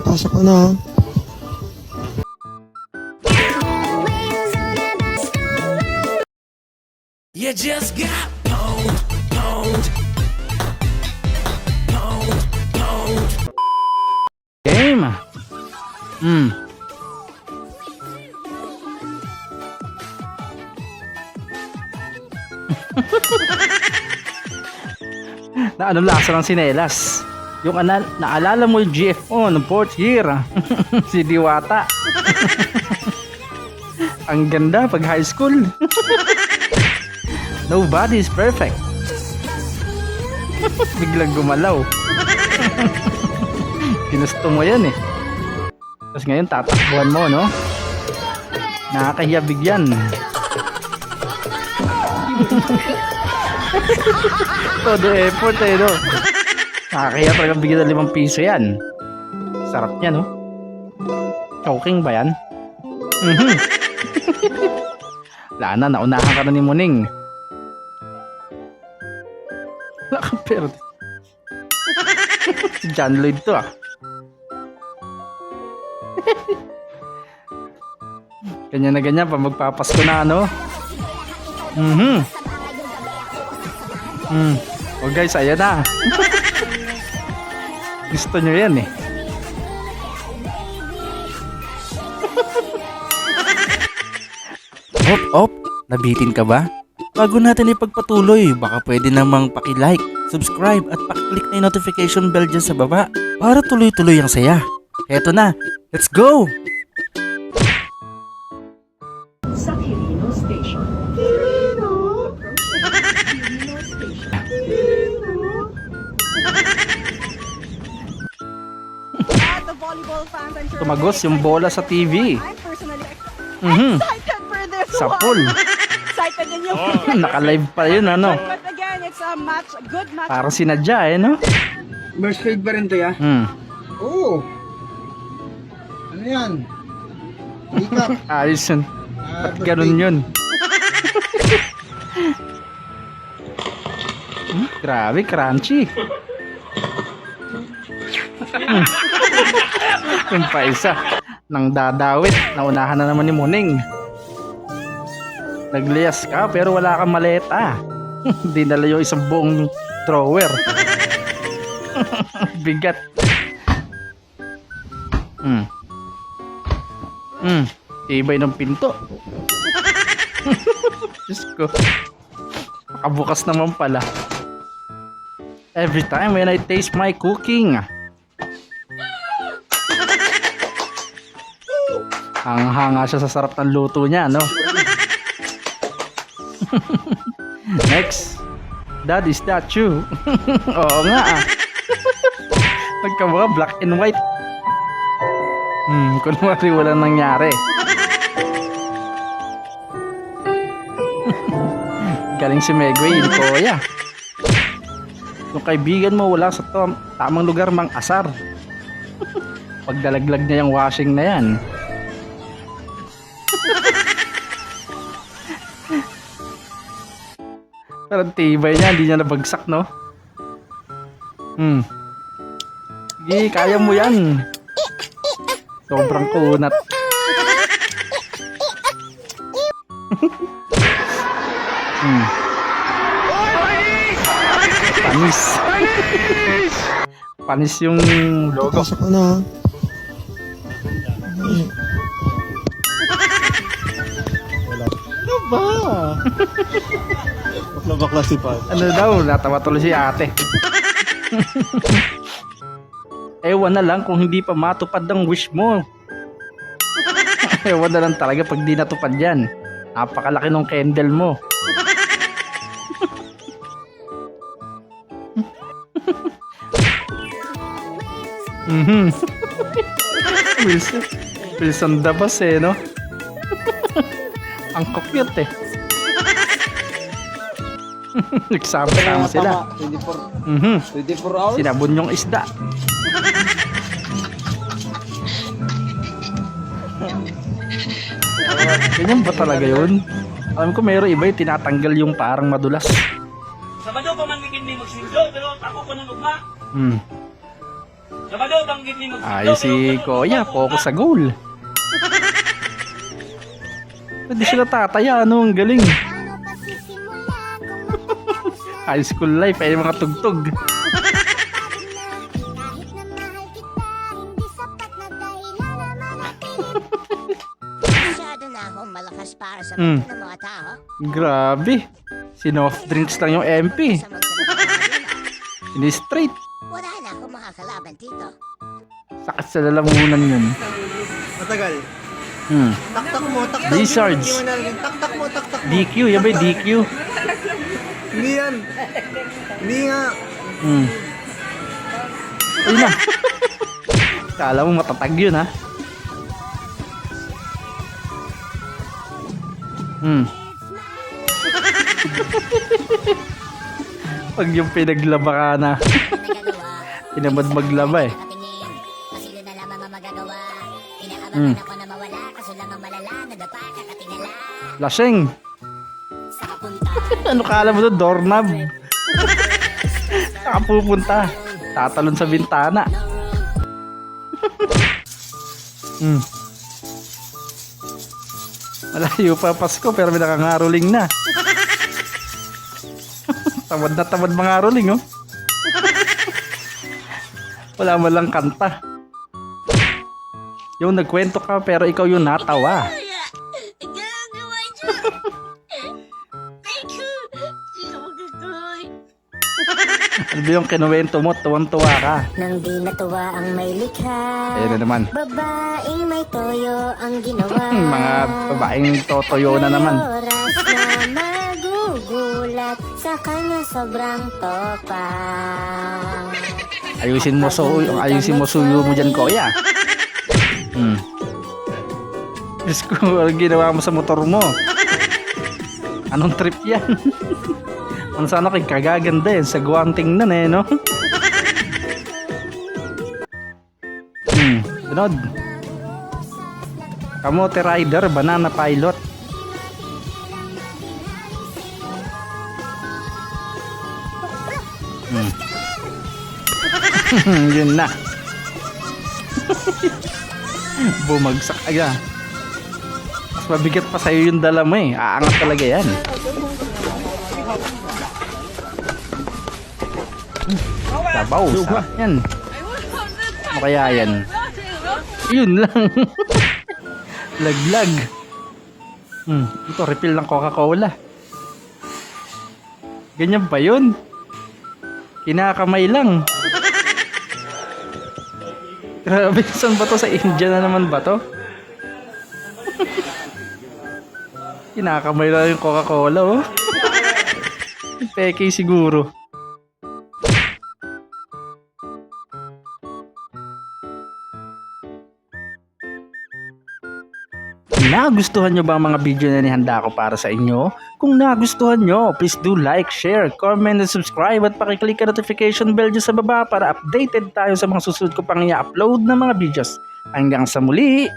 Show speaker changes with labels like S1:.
S1: Papasok ko na.
S2: You just got pwned, pwned, pwned, pwned.
S3: Game. Na ano lasa ng sinelas? Yung naalala mo yung GFO ng 4th year. Si Diwata. Ang ganda pag high school. Nobody is perfect. Biglang gumalaw. Ginusto mo yan eh. Tapos ngayon tatakbuhan mo, no? Nakakahiya bigyan. Todo effort eh, no? Nakakahiya talagang bigyan ng 5 piso yan. Sarap niya, no? Choking ba yan? Wala na, naunahan ka na ni Muning. Wala kang pero. Si John Lloyd to ah. Ganyan na ganyan pa magpapasko na, ano? Oh guys, ayan na. Gusto nyo yan eh.
S4: Op, nabitin ka ba? Bago natin ipagpatuloy, baka pwede namang paki-like, subscribe at paki-click na yung notification bell dyan sa baba para tuloy-tuloy ang saya. Eto na, let's go!
S5: Sa Quirino Station. Quirino? Quirino Station.
S6: The volleyball fans, I'm sure
S3: Tumagos yung bola sa TV.
S6: I'm personally excited for this
S3: Sa
S6: one.
S3: pool.
S6: Excited din yung
S3: Naka-live pa yun, ano?
S6: But again, it's a match, a good match.
S3: Parang sinadya eh, no?
S7: Burst fade pa rin to ya? Oo. Ano yan? Makeup.
S3: Ayos yun. Ba't ganun yun? Grabe, crunchy. Yung pa isa. Nang dadawit. Naunahan na naman ni Muning. Nagliyas ka pero wala kang maleta. Dinala yung isang buong drawer. Bigat. Tibay ng pinto. Diyos ko. Nakabukas naman pala. Every time when I taste my cooking. Hanga siya sa sarap ng luto niya, no? Next. That is that you. Oo nga ah. Nagkamukha black and white. Kunwari walang nangyari. Galing si Megway, yun Koya. Yung kaibigan mo wala sa tamang lugar mang asar. Pagdalaglag niya yung washing na yan. Pero tibay niya, hindi niya nabagsak, no? Sige, kaya mo yan. Sobrang kunat. Panis. Panis yung logo.
S1: Papasok ko na.
S7: Ano ba? Bakla si Pat.
S3: Ano daw, natawa tuloy si ate. Ewan na lang kung hindi pa matupad ang wish mo. Ewan na lang talaga pag di natupad yan. Napakalaki ng candle mo. Wilson Dabas eh, no? Ang cute eh. Nagsama-sama sila.
S7: 24 hours?
S3: Sinabon yung isda. Ganyan ba talaga yun? Alam ko mayroon iba yung tinatanggal yung parang madulas.
S8: Sabado pa man gigit ni magsindo, pero ako ko nung ugma.
S3: Hmm.
S8: Sabado bang gigit ni
S3: Ayos si Kuya, focus sa goal. Hindi sila tataya, ano, ang galing. High school life, ay mga tugtog.
S1: Masyado na akong malakas para sa mata ng mga tao.
S3: Grabe. Sinoft drinks lang yung MP.
S1: Sa magsalita
S3: Ini-straight.
S1: wala na akong makakalaban dito.
S3: Sakat sa lalamunan yun.
S7: Matagal. Taktak mo, taktak.
S3: Blizzards.
S7: Hindi mo nalagyan. Taktak mo, taktak mo.
S3: DQ, yan ba yung DQ?
S7: Hindi yan. Hindi nga.
S3: Ayun na. Kala mo matatag yun, ha? Pag yung pinaglaba ka na,
S1: Nagagawa,
S3: pinamad maglaba eh.
S1: nakatingin, pasilo na lamang ang magagawa. Inaabangan ako na mawala, kaso lang ang malala, nadapa, kakatingala.
S3: Lasing!
S1: Sa kapunta,
S3: Ano kala mo doon? Doorknob? Saan ka pupunta? Tatalon sa bintana. Malayo pa Pasko pero may nakangaroling na. Tamad na tamad mangaroling, oh. Wala man lang kanta. Yung nagkwento ka pero ikaw yung natawa.
S1: gagawa niyo. Thank you. Sino mo gusto?
S3: Ano ba yung kinuwento mo? Tuwang-tuwa ka.
S1: Nang di natuwa ang may likha.
S3: Ayun na naman.
S1: Babaeng may toyo ang ginawa.
S3: Mga babaeng totoyo na naman.
S1: Oras na magugulat sa kanya sobrang topa.
S3: Ayusin mo suyo mo dyan, Kuya. Diyos ko, anong ginawa mo sa motor mo? Anong trip yan? Ano sana kay kagaganda yan, sa guwang tingnan eh, no? Sunod. Kamote Rider, Banana Pilot. Yun na. Bumagsak aga. Mas mabigat pa sa'yo yung dala mo eh. Aangat talaga yan. Sabaw. Sarap yan. Ano kaya yan? Yun lang. Laglag. Ito, refill ng Coca-Cola. Ganyan ba yun? Kinakamay lang. Grabe, saan ba to? Sa India na naman ba to? Kinakamay lang yung Coca-Cola, oh. Peke siguro. Nagustuhan nyo ba ang mga video na nihanda ko para sa inyo? Kung nagustuhan nyo, please do like, share, comment, and subscribe at pakiclick ang notification bell dyan sa baba para updated tayo sa mga susunod ko pang i-upload na mga videos. Hanggang sa muli!